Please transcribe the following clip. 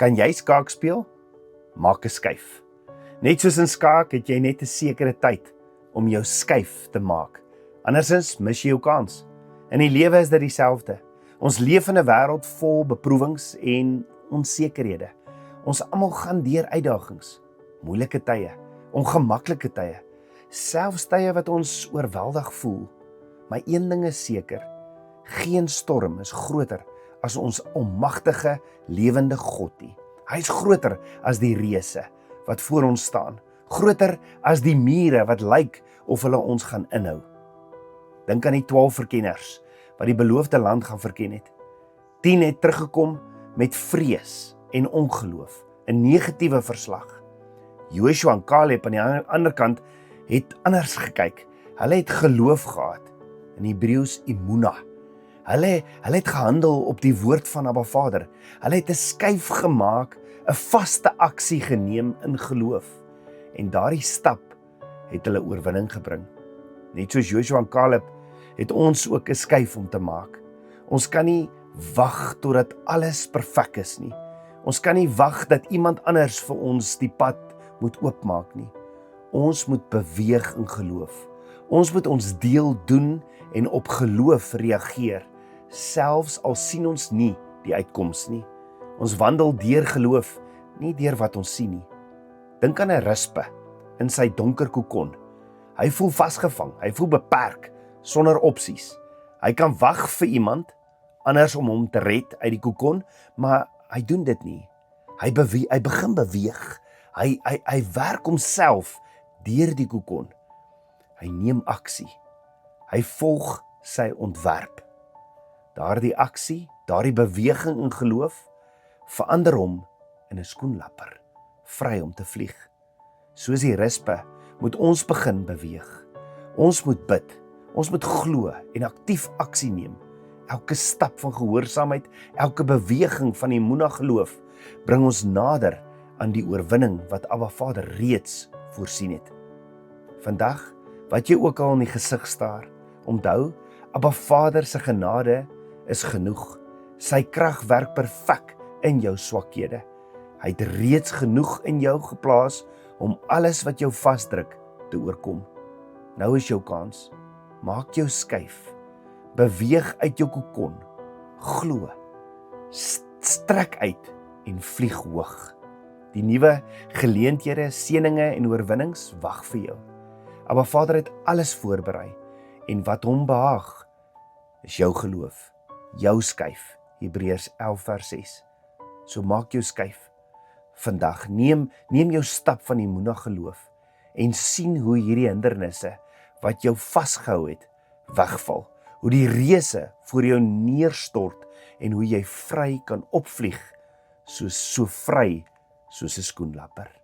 Kan jy skaak speel? Maak 'n skuif. Net soos in skaak het jy net 'n sekere tyd om jou skuif te maak. Andersins mis jy jou kans. In die lewe is dit dieselfde. Ons leef in 'n wêreld vol beproewings en onsekerhede. Ons almal gaan deur uitdagings, moeilike tye, ongemaklike tye, selfs tye wat ons oorweldig voel. Maar een ding is seker, geen storm is groter as ons almagtige, lewende God nie. Hy is groter as die reëse wat voor ons staan, groter as die mure wat lyk of hulle ons gaan inhou. Dink aan die 12 verkenners wat die beloofde land gaan verken het. 10 het teruggekom met vrees en ongeloof, 'n negatiewe verslag. Joshua en Caleb aan die ander kant het anders gekyk. Hulle het geloof gehad, in Hebreëus imuna. Hulle het gehandel op die woord van Abba Vader. Hulle het 'n skuif gemaak, 'n vaste aksie geneem in geloof. En daardie stap het hulle oorwinning gebring. Net soos Joshua en Caleb het ons ook 'n skuif om te maak. Ons kan nie wag totdat alles perfek is nie. Ons kan nie wag dat iemand anders vir ons die pad moet oopmaak nie. Ons moet beweeg in geloof. Ons moet ons deel doen en op geloof reageer, selfs al sien ons nie die uitkoms nie. Ons wandel deur geloof, nie deur wat ons sien nie. Dink aan 'n rispe in sy donker kokon. Hy voel vasgevang, hy voel beperk, sonder opsies. Hy kan wag vir iemand anders om hom te red uit die kokon, maar hy doen dit nie. Hy begin beweeg. Hy werk homself deur die kokon. Hy neem aksie. Hy volg sy ontwerp. Daardie aksie, daardie beweging in geloof, verander hom in 'n skoenlapper, vry om te vlieg. Soos die rispe moet ons begin beweeg. Ons moet bid, ons moet glo en aktief aksie neem. Elke stap van gehoorsaamheid, elke beweging van imuna geloof, bring ons nader aan die oorwinning wat Abba Vader reeds voorsien het. Vandag, wat jy ook al in die gesig staar, onthou, Abba Vader se genade is genoeg. Sy krag werk perfek in jou swakhede. Hy het reeds genoeg in jou geplaas om alles wat jou vasdruk te oorkom. Nou is jou kans. Maak jou skuif. Beweeg uit jou kokon. Glo. Strek uit en vlieg hoog. Die nuwe geleenthede, seëninge en oorwinnings wag vir jou. Maar Vader het alles voorberei en wat hom behaag is jou geloof, jou skuif. Hebreërs 11 vers 6. So maak jou skuif. Vandag neem jou stap van imuna geloof en sien hoe hierdie hindernisse wat jou vasgehou het, wegval. Hoe die reëse voor jou neerstort en hoe jy vry kan opvlieg, so vry soos 'n skoenlapper.